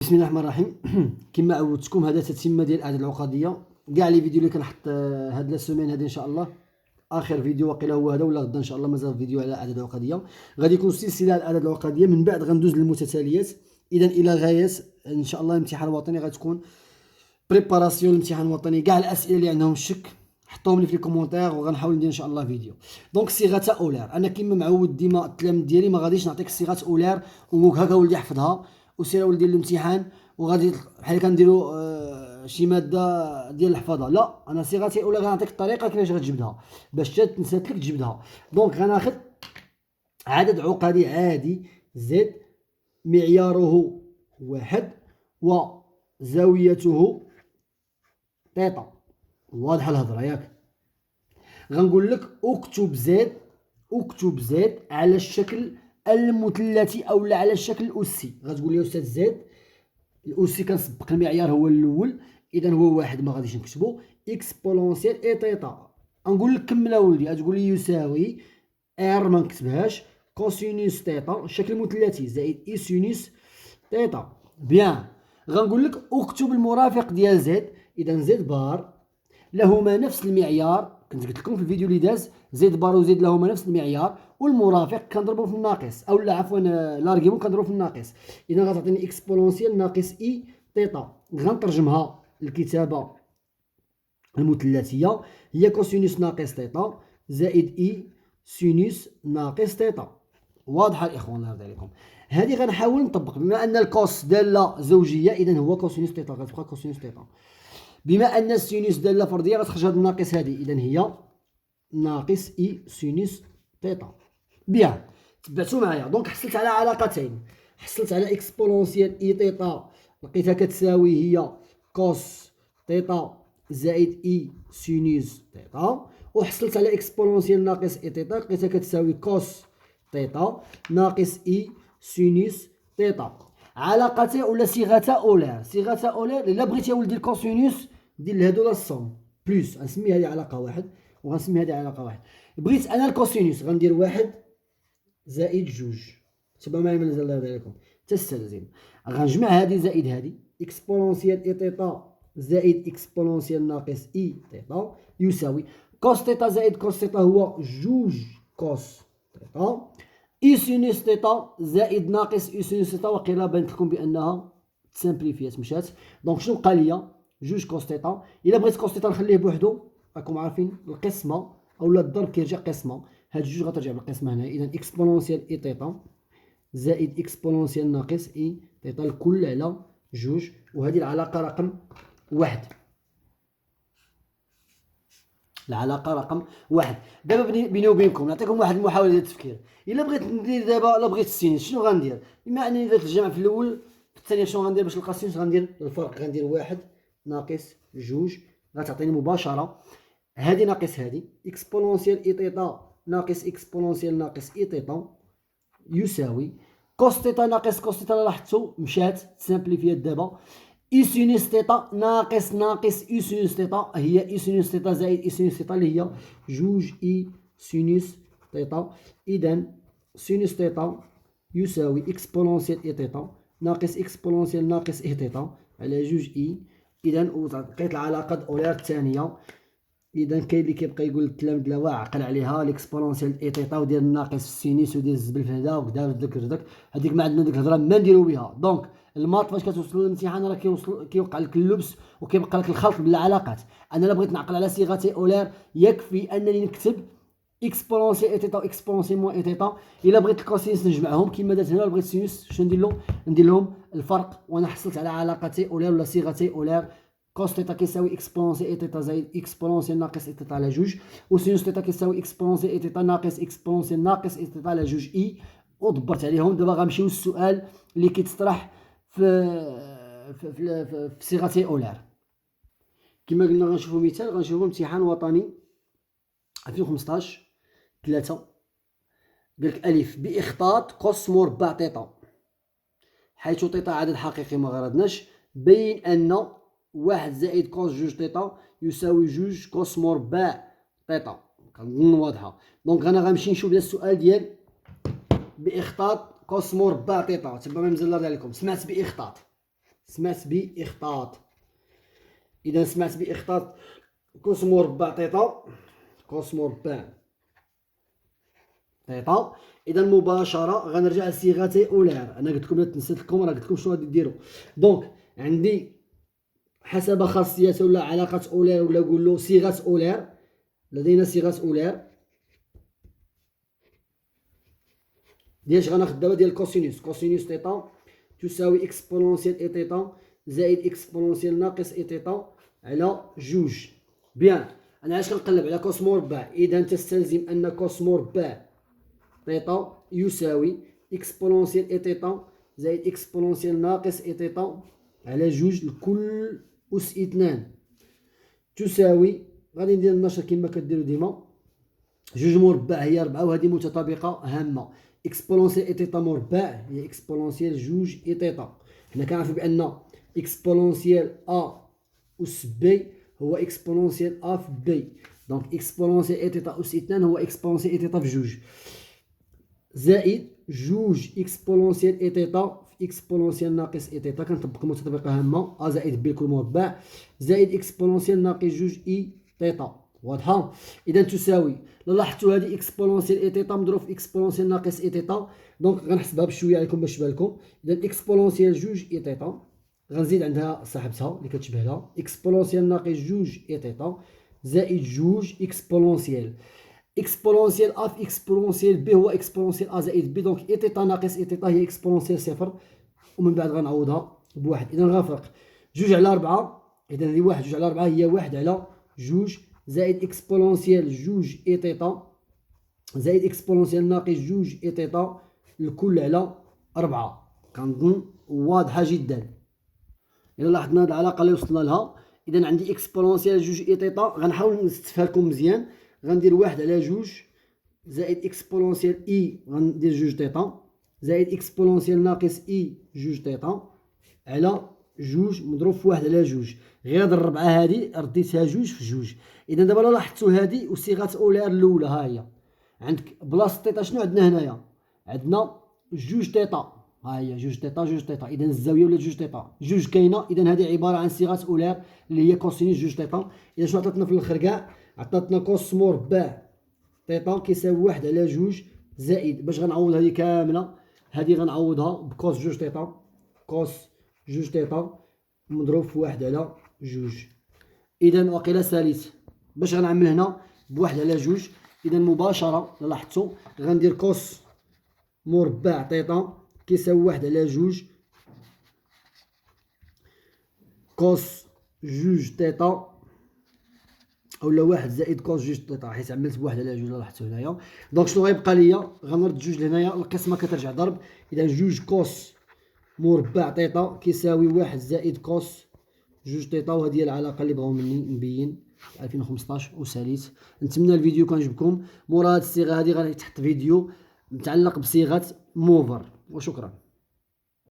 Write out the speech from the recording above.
بسم الله الرحمن الرحيم. كما عودتكم هذا تتمه ديال الاعداد العقديه. كاع لي فيديو اللي كنحط هاد لا سيمين هادي ان شاء الله اخر فيديو واقيلا هو هذا، ولا غدا ان شاء الله مازال فيديو على الاعداد العقديه. غادي يكون سلسله على الاعداد العقديه، من بعد غندوز للمتتاليات. اذا الى غايه ان شاء الله الامتحان الوطني غتكون بريباراسيون الامتحان الوطني. كاع الاسئله اللي عندهم الشك حطوهم لي في الكومونتير وغنحاول ندير ان شاء الله فيديو. دونك صيغه اولار، انا كما معود ديما التلاميذ ديالي ما غاديش نعطيك صيغه اولار وهكا ولدي حفظها وسير ولدي الامتحان وغادي بحال كنديروا شي ماده ديال الحفاظه. لا، انا صيغتي اولار غنعطيك الطريقه كيفاش غتجبدها باش تنسات لك تجبدها. دونك غناخذ عدد عقدي عادي زد معياره واحد وزاويته تيتا. واضحه الهضره ياك؟ غنقول لك اكتب زد على الشكل المثلثي او لا على الشكل الاسي. غتقول لي استاذ زد الاسي كنسبق المعيار هو الاول، اذا هو واحد ما غاديش نكتبو اكسبونونسيال اي تيتا. نقول لك كمل اولدي، غتقول لي يساوي ار ما نكتبهاش كوسينوس تيتا الشكل المثلثي زائد اي سينوس تيتا. بيان، غنقول لك اكتب المرافق ديال زد. اذا زد بار لهما نفس المعيار، كنت قلت لكم في الفيديو اللي داز زد بار وزد لهما نفس المعيار، والمرافق كنضربو في الناقص او لا عفوا لارغيمون كنضربو في الناقص. اذا غتعطيني اكسبونونسيال ناقص اي تيتا. غنترجمها الكتابه المثلثيه هي كوسينوس ناقص تيتا زائد اي سينوس ناقص تيتا. واضحه الاخوان؟ الله يرضي عليكم. هذه غنحاول نطبق بما ان الكوس داله زوجيه، اذا هو كوسينوس تيتا غتبقى كوسينوس تيتا. بما ان السينوس داله فرديه غتخرج هاد الناقص هذه، اذا هي ناقص اي سينوس تيتا. بيان، تبعتوا معايا. دونك حصلت على علاقتين، حصلت على اكسبونونسيال اي تيتا لقيتها كتساوي هي كوس تيتا زائد اي سينوس تيتا، وحصلت على اكسبونونسيال ناقص اي تيتا لقيتها كتساوي كوس تيتا ناقص اي سينوس تيتا. علاقتين ولا صيغه اولار. صيغه اولار الا بغيتي يا ولدي الكوسينوس دير لهادو لا الصوم بلوس، غنسمي هذه علاقه واحد وغنسمي هذه علاقه واحد. بغيت انا الكوسينوس غندير واحد زائد جوج. تبع معايا مازال الله يرضي عليكم تستلزم. غنجمع هذه زائد هذه اكسبونونسيال اي تيتا زائد اكسبونونسيال ناقص اي تيتا يساوي كوس تيتا زائد كوس تيتا هو جوج كوس تيتا اي سينوس تيتا زائد ناقص اي سينوس تيتا. وقيلا بانت لكم بانها تسامبليفيات مشات. دونك شنو بقى ليا؟ جوج كوس تيتا. الا بغيت كوس تيتا نخليه بوحدو، راكم عارفين القسمه اولا الضرب كيرجع قسمه، هاد جوج غترجع بالقسمه هنا. اذا اكسبونونسيال اي تيتا زائد اكسبونونسيال ناقص اي تيتا الكل على جوج، وهذه العلاقه رقم واحد. العلاقه رقم واحد. دابا بيني وبينكم نعطيكم واحد المحاوله ديال التفكير. الا بغيت ندير دابا، الا بغيت السينوس شنو غندير؟ بما انني درت الجمع في الاول في الثانيه شنو غندير باش نلقى السينوس؟ غندير الفرق، غندير واحد ناقص جوج غتعطيني مباشره هذه ناقص هذه اكسبونونسيال اي تيتا ناقص اكسبونونسيال ناقص اي تيتا يساوي كوس تيتا ناقص كوس تيتا. لاحظتوا مشات سامبليفيات دابا. اي سينوس تيتا ناقص اي سينوس تيتا هي اي سينوس تيتا زائد اي سينوس تيتا اللي هي جوج اي سينوس تيتا. اذا سينوس تيتا يساوي اكسبونونسيال اي تيتا ناقص اكسبونونسيال ناقص اي تيتا على جوج اي. اذا لقيت العلاقه الاولار الثانيه. اذا كاين اللي كيبقى يقول للتلاميذ لا واعر عقل عليها الاكسبونونسيال اي تيتا ودير الناقص في السينوس ودير الزبل في هذا ودار داك هذيك ما عندنا ديك الهضره ما نديرو بها. دونك الماط فاش كتوصل للامتحان راه كيوقع لك اللبس وكيبقى لك الخلط بالعلاقات. انا لا بغيت نعقل على صيغه اولار يكفي انني نكتب اكسبونونسيال اي تيتا واكسبونونسيال موان اي تيتا. الا بغيت الكوسينوس نجمعهم كما درت هنا. بغيت السينوس شنو ندير له؟ ندير لهم الفرق. وانا حصلت على علاقتي اولار ولا صيغتي اولار. كوس تيتا كيساوي اكسبونونسيال اي تيتا زائد اكسبونونسيال ناقص اي تيتا على جوج، وسينوس تيتا كيساوي اكسبونونسيال اي تيتا ناقص اكسبونونسيال ناقص اي تيتا على جوج اي. ودبرت عليهم. دابا غنمشيو للسؤال اللي كيتطرح في صيغتي اولار. كما قلنا غنشوفوا مثال، غنشوفوا امتحان وطني 2015 3. قالك الف باخطاط قوس مربع تيتا حيث تيتا عدد حقيقي ما غردناش، بين ان واحد زائد كوس جوج تيتا يساوي جوج كوس مربع تيتا. كنظن واضحه. دونك انا غنمشي نشوف السؤال ديال باخطاط كوس مربع تيتا. تبع مزال الله عليكم سمعت باخطاط. سمعت بإخطاط. إذا سمعت بإخطاط كوس مربع تيتا، كوس مربع تيتا. إذا مباشرة غنرجع لصيغة أولار. أنا قلت لكم نسيت لكم، راه قلت لكم شنو غادي ديروا. دونك عندي حسب خاصية ولا علاقة أولار ولا نقول له صيغة أولار. لدينا صيغة أولار ديال اش غناخد دابا ديال كوسينوس. كوسينوس تيتا تساوي اكسبونونسيال اي تيتا زائد اكسبونونسيال ناقص اي تيتا على جوج. بيان، انا علاش كنقلب على كوس مربع؟ اذا تستلزم ان كوس مربع تيتا يساوي اكسبونونسيال اي تيتا زائد اكسبونونسيال ناقص اي تيتا على جوج لكل أس 2 تساوي. غادي ندير النشر كما كديروا ديما. جوج مربع هي 4 وهذه متطابقة هامة. اكسبونونسيال اي تيتا مربع هي اكسبونونسيال جوج اي تيتا. حنا كنعرفو بأن اكسبونونسيال ا أس بي هو اكسبونونسيال ا في بي. دونك اكسبونونسيال اي تيتا أس 2 هو اكسبونونسيال اي تيتا في جوج زائد جوج اكسبونونسيال اي تيتا في اكسبونونسيال ناقص اي تيتا. كنطبق متطابقة هامة ا زائد بي كل مربع زائد اكسبونونسيال ناقص جوج اي تيتا. واضحه؟ اذا تساوي. لاحظتوا هذه اكسبونونسيال اي تيتا مضروب في اكسبونونسيال ناقص اي تيتا. دونك غنحسبها بشويه عليكم باش تبان لكم. اذا اكسبونونسيال جوج اي تيتا غنزيد عندها صاحبتها اللي كتشبه لها اكسبونونسيال ناقص جوج اي تيتا زائد جوج اكسبونونسيال. اكسبونونسيال ا في اكسبونونسيال بي هو اكسبونونسيال ا زائد بي. دونك اي تيتا ناقص اي تيتا هي اكسبونونسيال صفر ومن بعد غنعوضها بواحد. اذا غنفرق جوج على 4. اذا هذه واحد جوج على 4 هي واحد على جوج زائد اكسبونونسيال جوج اي تيتا زائد اكسبونونسيال ناقص جوج اي تيتا الكل على 4. كنظن واضحة جدا. إلا لاحظنا هاد العلاقة اللي وصلنا لها. إذا عندي اكسبونونسيال جوج اي تيتا غنحاول نستفها لكم مزيان. غندير واحد على جوج زائد اكسبونونسيال اي غندير جوج تيتا زائد اكسبونونسيال ناقص اي جوج تيتا على جوج مضروب في واحد على جوج. غير هاد الربعة هادي رديتها جوج في جوج. إذا دابا لاحظتوا هادي وصيغة أولار الأولى ها هي. عندك بلاصة تيتا شنو عندنا هنايا؟ عندنا جوج تيتا. ها هي جوج تيتا جوج تيتا. إذا الزاوية ولات جوج تيتا. جوج كاينة. إذا هادي عبارة عن صيغة أولار اللي هي كوسينوس جوج تيتا. إذا شنو عطاتنا في الآخر كاع؟ عطاتنا كوس مربع تيتا كيساوي واحد على جوج زائد باش غنعوض هادي كاملة. هادي غنعوضها بكوس جوج تيتا. كوس جوج تيتا مضروب في واحد على جوج. إذا وقيلا ساليت باش غنعمل هنا بواحد على جوج. إذا مباشرة لاحظتوا غندير كوس مربع تيتا كيساوي واحد على جوج كوس جوج تيتا اولا واحد زائد كوس جوج تيتا حيت عملت بواحد على جوج. لاحظتوا هنايا. دونك شنو غيبقى ليا؟ غنرد جوج لهنايا القسمة كترجع ضرب. إذا جوج كوس مربع تيتا كيساوي واحد زائد كوس جوج تيتا. وهذه هي العلاقة اللي بغاو مني نبين 2015 وساليت. نتمنى الفيديو كان عجبكم. مورا هاد الصيغة هادي غادي تحط فيديو متعلق بصيغة موفر. وشكرا.